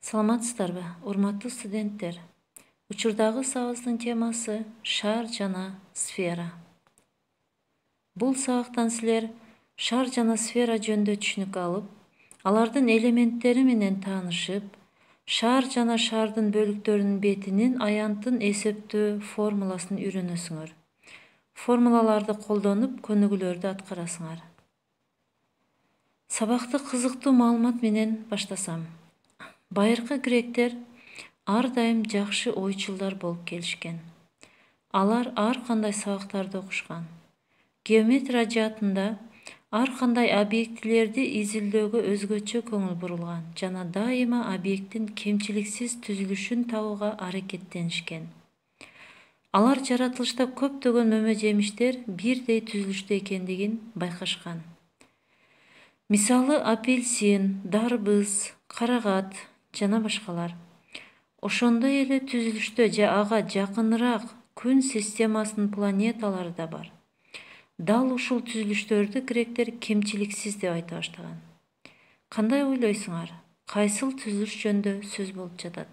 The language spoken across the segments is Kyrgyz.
Саламатсыздарбы, урматтуу студенттер. Учурдагы сабактын темасы шар жана сфера. Бул сабактан силер шар жана сфера жөнүндө түшүнүк алып, алардын элементтери менен таанышып, шар жана шардын бөлүктөрүнүн бетинин аянтын эсептөө формуласын үйрөнөсүңөр. Формулаларды колдонуп көнүгүүлөрдү аткарасыңар. Сабакты кызыктуу маалымат менен баштасам. Байыркы гректер ар дайым жакшы ойчулдар болуп келишкен. Алар ар кандай сабактарды окушкан. Геометрия жаатында ар кандай объектилерди изилдөөгө өзгөчө көңүл бурулган жана дайыма объекттин кемчиликсиз түзүлүшүн табууга аракеттенишкен. Алар жаратылышта көптөгөн мөмө-жемиштер бирдей түзүлүштө экендигин байкашкан. Мисалы апельсин, дарбыз, карагат жана башкалар. Ошондой эле түзүлүштө же ага жакыныраак күн системасынын планеталары да бар. Дал ушул түзүлүштөрдү гректер кемчиликсиз деп айта баштаган. Кандай ойлойсуңар? Кайсыл түзүлүш жөнүндө сөз болуп жатат?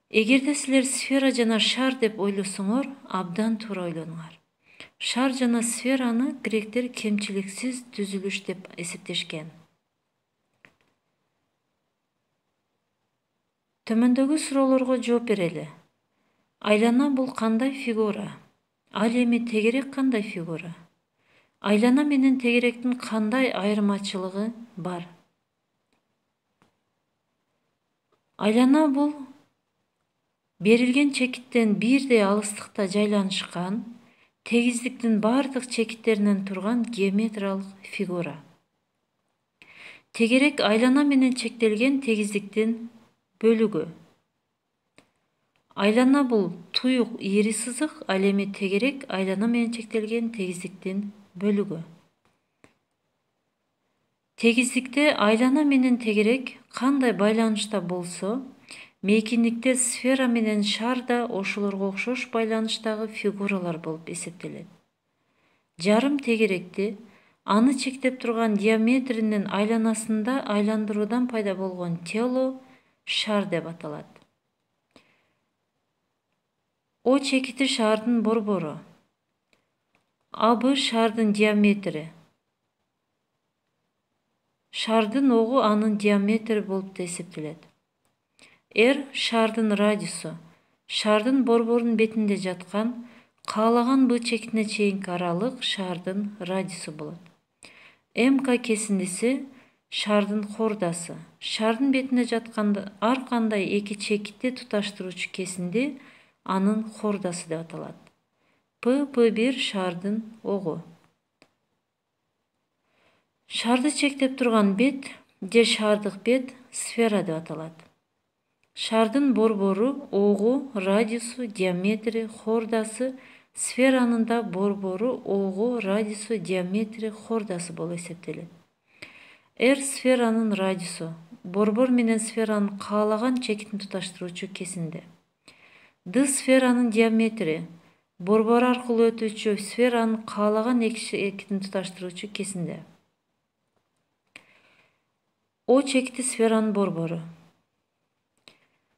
Эгерде силер сфера жана шар деп ойлосоңор, абдан туура ойлонуңар. Шар жана сфераны гректер кемчиликсиз түзүлүш деп эсептешкен. Төмөндөгү суроолорго жооп берели. Айлана бул кандай фигура? Ал эми тегерек кандай фигура? Айлана менен тегеректин кандай айырмачылыгы бар? Айлана бул берилген чекиттен бирдей алыстыкта жайланышкан, тегиздиктин бардык чекиттеринен турган геометриялык фигура. Тегерек айлана менен чектелген тегиздиктин бөлүгү. Айлана бул туюк ири сызык, ал эми тегерек айлана менен чектелген тегиздиктин бөлүгү. Тегиздикте айлана менен тегерек кандай байланышта болсо, мейкиндикте сфера менен шар да ошолорго окшош байланыштагы фигуралар болуп эсептелет. Жарым тегеректи аны чектеп турган диаметринин айланасында айландыруудан пайда болгон тело шар деп аталат. О чекити шардын борбору. АБ шардын диаметри. Шардын огу анын диаметри болуп эсептелет. R шардын радиусу. Шардын борборунун бетинде жаткан каалаган Б чекитине чейинки аралык шардын радиусу болот. МК кесиндиси шардын хордасы. Шардын бетинде жаткан ар кандай эки чекитти туташтыруучу кесинди анын хордасы деп аталат. P1 шардын огу. Шарды чектеп турган бет же шардык бет сфера деп аталат. Шардын борбору, огу, радиусу, диаметри, хордасы, сферанын да борбору, огу, радиусу, диаметри, хордасы болуп эсептелет. R сферанын радиусу, борбор менен сферанын каалаган чекитин туташтыруучу кесинде. D сферанын диаметри, борбор аркылуу өтүүчү сферанын каалаган эки чекитин туташтыруучу кесинде. O чекити сферанын борбору.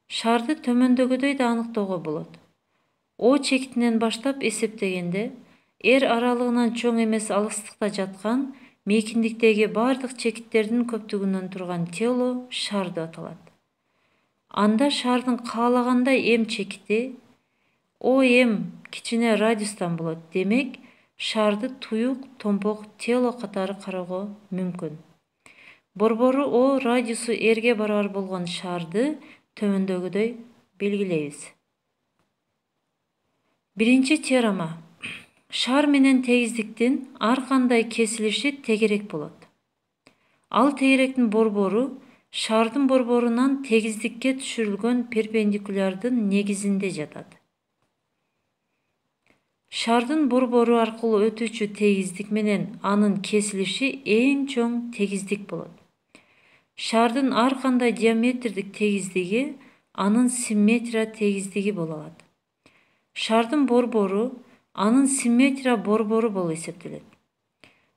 Шарды төмөндөгүдөй да аныктоого болот. O чекитинен баштап эсептегенде, R аралыгынан чоң эмес алыстыкта жаткан мейкиндиктеги бардык чекиттердин көптүгүнөн турган тело шар деп аталат. Анда шардын каалагандай М чекити ОМ кичине радиустан болот. Демек, шарды туюк, томпок тело катары кароого мүмкүн. Борбору О, радиусу Р'ге барабар болгон шарды төмөндөгүдөй белгилейбиз. Биринчи теорема. Шар менен тегиздиктин ар кандай кесилиши тегерек болот. Ал тегеректин борбору шардын борборунан тегиздикке түшүрүлгөн перпендикулярдын негизинде жатат. Шардын борбору аркылуу өтүүчү тегиздик менен анын кесилиши эң чоң тегиздик болот. Шардын ар кандай диаметрдик тегиздиги анын симметрия тегиздиги боло алат. Шардын борбору анын симметрия борбору болуп эсептелет.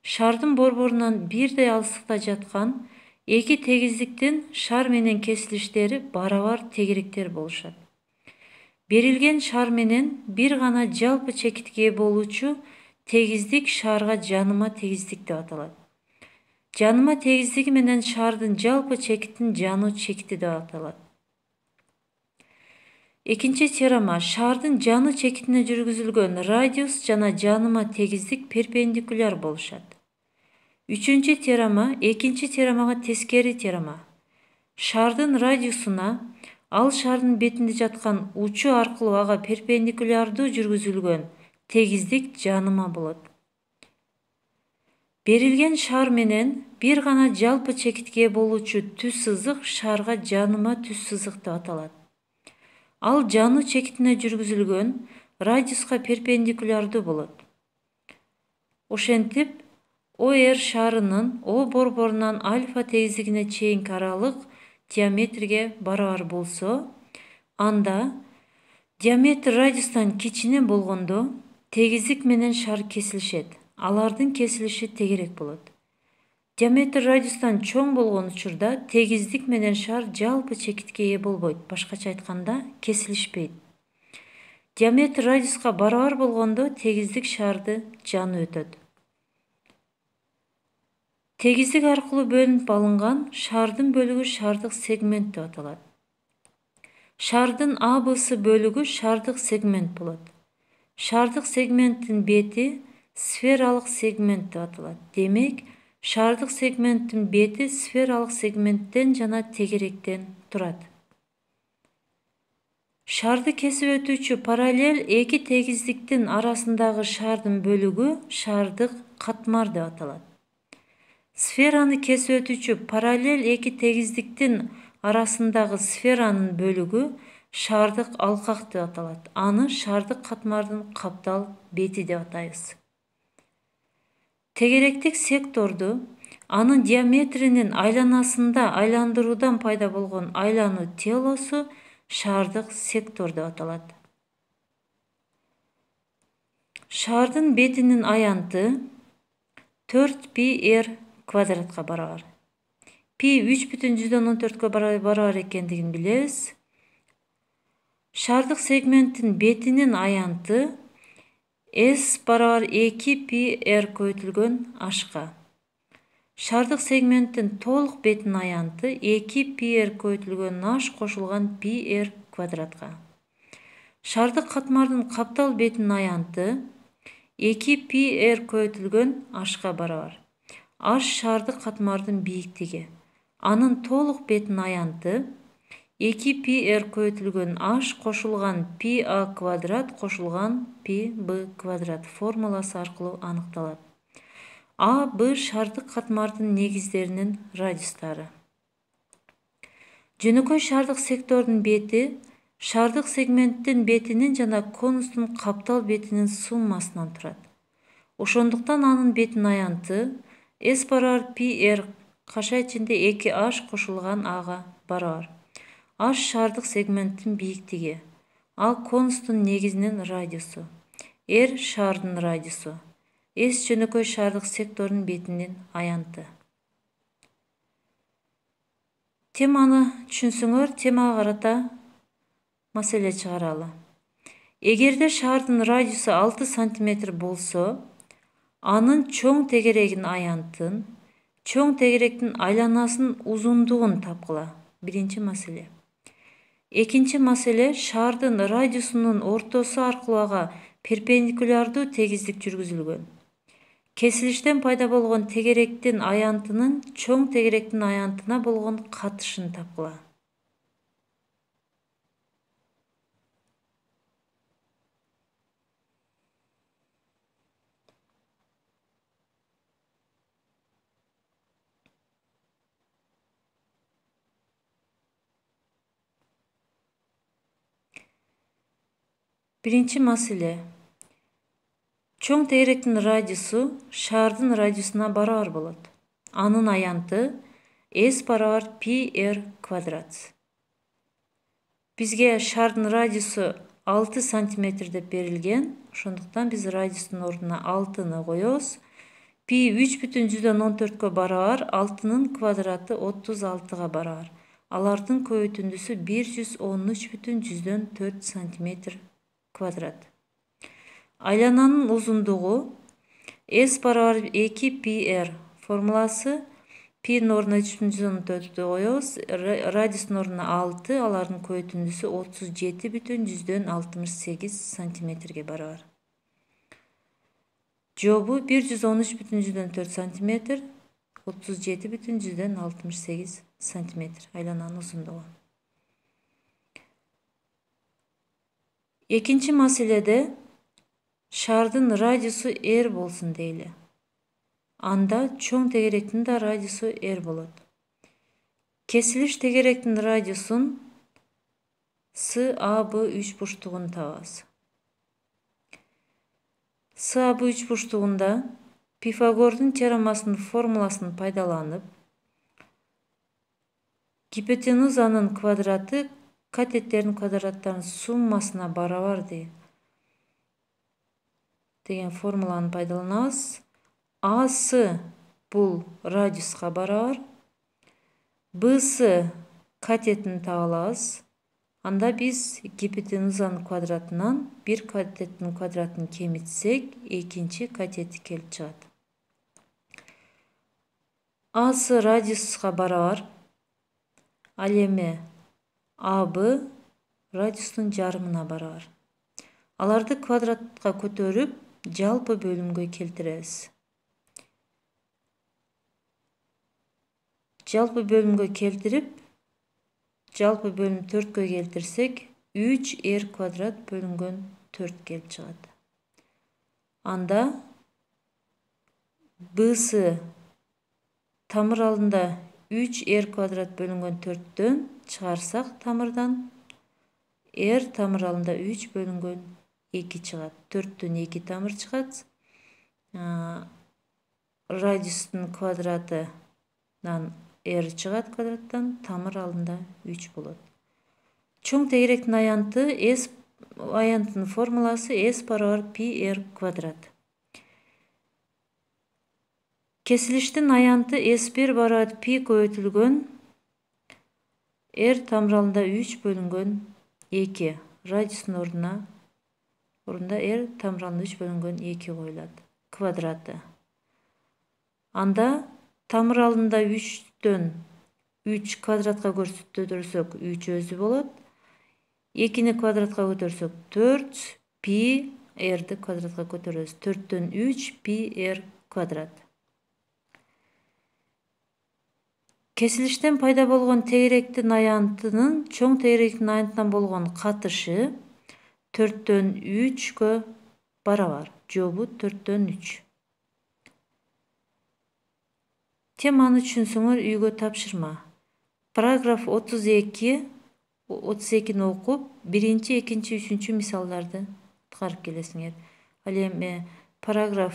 Шардын борборунан бирдей алыстыкта жаткан Эки тегиздиктин шар менен кесилиштери барабар тегеректер болушат. Берилген шар менен бир гана жалпы чекитке ээ болуучу тегиздик шарга жаныма тегиздик деп аталат. Жаныма тегиздиги менен шардын жалпы чекитин жануу чекити деп аталат. Экинчи теорема: шардын жануу чекитине жүргүзүлгөн радиус жана жаныма тегиздик перпендикуляр болушат. Үчүнчү теорема экинчи теоремага тескери теорема. Шардын радиусуна ал шардын бетинде жаткан учу аркылуу ага перпендикулярдуу жүргүзүлгөн тегиздик жаныма болот. Берилген шар менен бир гана жалпы чекитке ээ болуучу түз сызык шарга жаныма түз сызык деп аталат. Ал жануу чекитине жүргүзүлгөн радиуска перпендикулярдуу болот. Ошентип, ОР шарынын О борборунан альфа тегиздигине чейинки аралык диаметрге барабар болсо, анда диаметр радиустан кичине болгондо тегиздик менен шар кесилишет. Алардын кесилиши тегерек болот. Диаметр радиустан чоң болгон учурда тегиздик менен шар жалпы чекитке ээ болбойт, башкача айтканда кесилишпейт. Диаметр радиуска барабар болгондо тегиздик шарды жанып өтөт. Тегиздик аркылуу бөлүнүп алынган шардын бөлүгү шардык сегмент деп аталат. Шардын АБС бөлүгү шардык сегмент болот. Шардык сегменттин бети сфералык сегмент деп аталат. Демек, шардык сегменттин бети сфералык сегменттен жана тегеректен турат. Шарды кесип өтүүчү параллель эки тегиздиктин арасындагы шардын бөлүгү шардык катмар деп аталат. Сфераны кесип өтүүчү параллель эки тегиздиктин арасындагы сферанын бөлүгү шардык алкак деп аталат. Аны шардык катмардын каптал бети деп атайбыз. Тегеректик секторду анын диаметринин айланасында айландыруудан пайда болгон айлануу телосу шардык сектор деп аталат. Шардын бетинин аянты 4πr квадратка барабар. Пи 3,14 барабар экендигин билебиз. Шардык сегменттин бетинин аянты S барабар 2πr көбөйтүлгөн h-ка. Шардык сегменттин толук бетинин аянты 2πr көбөйтүлгөн h кошулган πr квадратка. Шардык катмардын каптал бетинин аянты 2πr көбөйтүлгөн h-ка барабар. H шардык катмардын бийиктиги. Анын толук бетинин аянты 2πr көбөйтүлгөн h кошулган πa квадрат кошулган πb квадрат формуласы аркылуу аныкталат. А, Б шардык катмардын негиздеринин радиустары. Жөнөкөй шардык сектордун бети шардык сегменттин бетинин жана конустун каптал бетинин суммасынан турат. Ошондуктан анын бетинин аянты S барабар πr каша ичинде 2h кошулган ага барабар. H шардык сегменттин бийиктиги. А конустун негизинин радиусу. R шардын радиусу. S жөнөкөй шардык сектордун бетинин аянты. Теманы түшүнсөңөр, темага карата маселе чыгаралы. Эгерде шардын радиусу 6 см болсо, анын чоң тегерегинин аянтын, чоң тегеректин айланасынын узундугун тапкыла. Биринчи маселе. Экинчи маселе, шардын радиусунун ортосу аркылуу ага перпендикулярдуу тегиздик жүргүзүлгөн. Кесилиштен пайда болгон тегеректин аянтынын чоң тегеректин аянтына болгон катышын тапкыла. Биринчи маселе. Чоң тегеректин радиусу шардын радиусуна барабар болот. Анын аянты S барабар πr квадрат. Бизге шардын радиусу 6 см деп берилген. Ошондуктан биз радиустун ордуна 6-ны коебуз. Пи 3,14 барабар, 6-нын квадраты 36-га барабар. Алардын көбөйтүндүсү 113,4 сантиметр квадрат. Айлананын узундугу S барабар 2 πr формуласы. Пи'nin ордуна 3,14 коебуз, радиустун ордуна 6, алардын көбөйтүндүсү 37,68 сантиметрге барабар. Жобу 113,4 сантиметр, 37,68 сантиметр айлананын узундугу. Экинчи маселеде шардын радиусу r болсун дейли. Анда чоң тегеректин да радиусу r болот. Кесилиш тегеректин радиусун САБ үчбурчтугун табабыз. САБ үчбурчтугунда Пифагордун теоремасынын формуласын пайдаланып, гипотенузанын квадраты катеттердин квадраттарынын суммасына барабар деген формуланы пайдаланабыз. АС бул радиуска барабар. БС катетин таба алабыз. Анда биз гипотенузанын квадратынан бир катеттин квадратын кемитсек, экинчи катети келип чыгат. АС радиуска барабар. Ал эми АБ радиустун жарымына барабар. Аларды квадратка көтөрүп, жалпы бөлүмгө келтиребиз. Жалпы бөлүмгө келтирип, жалпы бөлүм 4-кө келтирсек, 3r квадрат бөлүнгөн 4 келип чыгат. Анда БС тамыр алдында 3r квадрат бөлүнгөн 4-төн чыгарсак тамырдан, r тамыр алдында 3 бөлүнгөн 2 чыгат. 4-төн 2 тамыр чыгат. Радиустун квадратынан r чыгат квадраттан, тамыр алдында 3 болот. Чоң тегеректин аянты S аянтынын формуласы S барабар πr квадрат. Кесилиштин аянты S1 барабар π көбөйтүлгөн r тамыр алдында 3 бөлүнгөн 2. Радиустун ордуна r тамыр алдында 3 бөлүнгөн 2 коюлат. Квадраты. Анда тамыр алдында 3-төн 3 квадратка көтөрсөк 3 өзү болот. 2-ни квадратка көтөрсөк 4, π r'ди квадратка көтөрөбүз. 4-төн 3 π r квадрат. Кесилиштен пайда болгон тегеректин аянтынын чоң тегеректин аянтынан болгон катышы 4-төн 3-кө барабар. Жобу 4-төн 3. Теманы түшүнсөңөр үйгө тапшырма. Параграф 32-ни окуп, 1-чи, 2-чи, 3-чү мисалдарды аткарып келесиңер. Ал эми параграф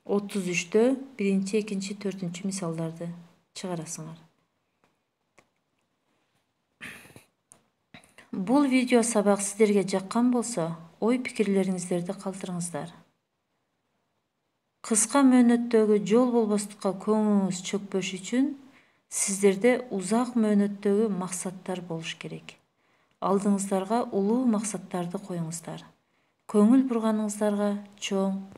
33-тө 1-чи, 2-чи, 4-чү мисалдарды чыгарасыңар. Бул видео сабак сиздерге жаккан болсо, ой пикирлериңиздерди калтырыңыздар. Кыска мөөнөттөгү жол болбостукка көңүлүңүз чөкпөш үчүн сиздерде узак мөөнөттөгү максаттар болуш керек. Алдыңыздарга улуу максаттарды коюңуздар. Көңүл бурганыңыздарга чоң